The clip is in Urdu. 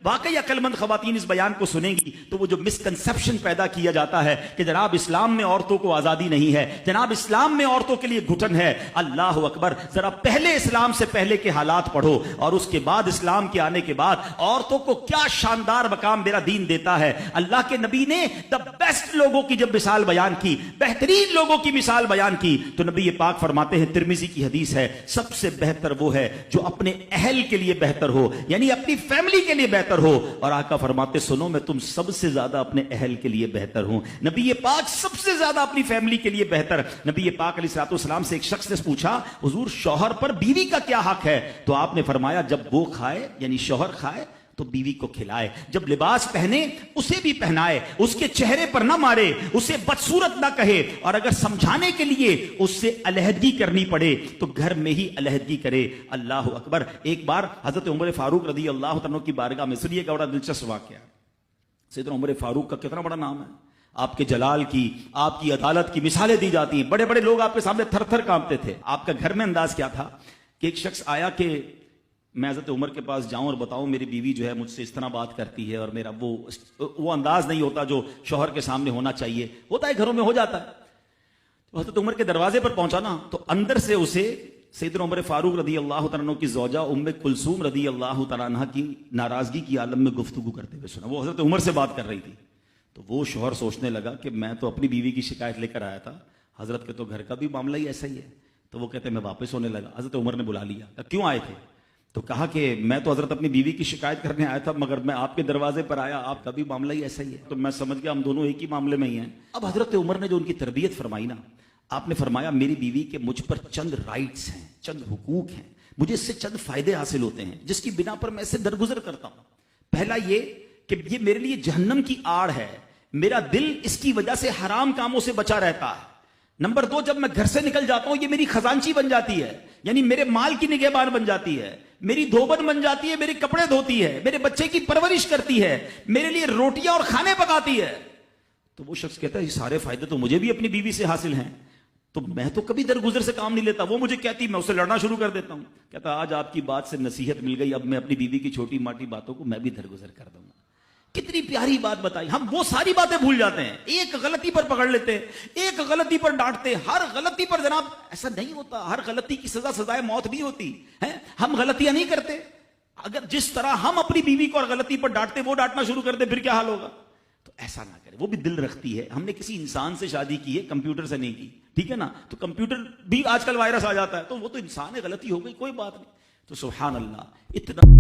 واقعی عقل مند خواتین اس بیان کو سنیں گی تو وہ جو مسکنسپشن پیدا کیا جاتا ہے کہ جناب اسلام میں عورتوں کو آزادی نہیں ہے، جناب اسلام میں عورتوں کے لیے گھٹن ہے، اللہ اکبر، ذرا پہلے اسلام سے پہلے کے حالات پڑھو اور اس کے بعد اسلام کے آنے کے بعد عورتوں کو کیا شاندار مقام میرا دین دیتا ہے۔ اللہ کے نبی نے دا بیسٹ لوگوں کی جب مثال بیان کی، بہترین لوگوں کی مثال بیان کی، تو نبی پاک فرماتے ہیں، ترمذی کی حدیث ہے، سب سے بہتر وہ ہے جو اپنے اہل کے لیے بہتر ہو، یعنی اپنی فیملی کے لیے بہتر ہو، اور آقا فرماتے سنو میں تم سب سے زیادہ اپنے اہل کے لیے بہتر ہوں۔ نبی پاک سب سے زیادہ اپنی فیملی کے لیے بہتر۔ نبی پاک علیہ الصلوۃ والسلام سے ایک شخص نے پوچھا حضور شوہر پر بیوی کا کیا حق ہے؟ تو آپ نے فرمایا جب وہ کھائے یعنی شوہر کھائے تو بیوی کو کھلائے، جب لباس پہنے اسے بھی پہنائے، اس کے چہرے پر نہ مارے، اسے بدصورت نہ کہے، اور اگر سمجھانے کے لیے اس سے علیحدگی کرنی پڑے تو گھر میں ہی علیحدگی کرے۔ اللہ اکبر۔ ایک بار حضرت عمر فاروق رضی اللہ عنہ کی بارگاہ میں، سنیے گا، بڑا دلچسپ واقعہ۔ سیدنا عمر فاروق کا کتنا بڑا نام ہے، آپ کے جلال کی، آپ کی عدالت کی مثالیں دی جاتی ہیں، بڑے بڑے لوگ آپ کے سامنے تھر تھر کانپتے تھے۔ آپ کا گھر میں انداز کیا تھا کہ ایک شخص آیا کہ میں حضرت عمر کے پاس جاؤں اور بتاؤں میری بیوی جو ہے مجھ سے اس طرح بات کرتی ہے، اور میرا وہ انداز نہیں ہوتا جو شوہر کے سامنے ہونا چاہیے، ہوتا ہے گھروں میں ہو جاتا ہے۔ تو حضرت عمر کے دروازے پر پہنچا نا، تو اندر سے اسے سیدنا عمر فاروق رضی اللہ تعالیٰ عنہ کی زوجہ ام کلثوم رضی اللہ تعالیٰ عنہ کی ناراضگی کی عالم میں گفتگو کرتے ہوئے سنا۔ وہ حضرت عمر سے بات کر رہی تھی، تو وہ شوہر سوچنے لگا کہ میں تو اپنی بیوی کی شکایت لے کر آیا تھا، حضرت کے تو گھر کا بھی معاملہ ہی ایسا ہی ہے۔ تو وہ کہتے میں واپس ہونے لگا۔ حضرت عمر نے بلا لیا، کیوں آئے تھے؟ تو کہا کہ میں تو حضرت اپنی بیوی کی شکایت کرنے آیا تھا، مگر میں آپ کے دروازے پر آیا، آپ کا بھی معاملہ ہی ایسا ہی ہے، تو میں سمجھ گیا ہم دونوں ایک ہی معاملے میں ہی ہیں۔ اب حضرت عمر نے جو ان کی تربیت فرمائی نا، آپ نے فرمایا میری بیوی کے مجھ پر چند رائٹس ہیں، چند حقوق ہیں، مجھے اس سے چند فائدے حاصل ہوتے ہیں جس کی بنا پر میں اس سے درگزر کرتا ہوں۔ پہلا یہ کہ یہ میرے لیے جہنم کی آڑ ہے، میرا دل اس کی وجہ سے حرام کاموں سے بچا رہتا ہے۔ نمبر دو، جب میں گھر سے نکل جاتا ہوں یہ میری خزانچی بن جاتی ہے، یعنی میرے مال کی نگہبان بن جاتی ہے، میری دھوبن بن جاتی ہے، میرے کپڑے دھوتی ہے، میرے بچے کی پرورش کرتی ہے، میرے لیے روٹیاں اور کھانے پکاتی ہے۔ تو وہ شخص کہتا ہے یہ سارے فائدے تو مجھے بھی اپنی بیوی سے حاصل ہیں، تو میں تو کبھی درگزر سے کام نہیں لیتا، وہ مجھے کہتی میں اسے لڑنا شروع کر دیتا ہوں۔ کہتا آج آپ کی بات سے نصیحت مل گئی، اب میں اپنی بیوی کی چھوٹی موٹی باتوں کو میں بھی درگزر کر دوں گا۔ کتنی پیاری بات بتائی۔ ہم وہ ساری باتیں بھول جاتے ہیں، ایک غلطی پر پکڑ لیتے ہیں، ایک غلطی پر ڈانٹتے، ہر غلطی پر جناب ایسا نہیں ہوتا، ہر غلطی کی سزا سزائے موت نہیں ہوتی ہے۔ ہم غلطیاں نہیں کرتے، اگر جس طرح ہم اپنی بیوی کو اور غلطی پر ڈانٹتے وہ ڈانٹنا شروع کر دے پھر کیا حال ہوگا؟ تو ایسا نہ کرے، وہ بھی دل رکھتی ہے۔ ہم نے کسی انسان سے شادی کی ہے، کمپیوٹر سے نہیں کی، ٹھیک ہے نا؟ تو کمپیوٹر بھی آج کل وائرس آ جاتا ہے، تو وہ تو انسان ہے، غلطی ہو گئی، کوئی بات نہیں۔ تو سبحان اللہ، اتنا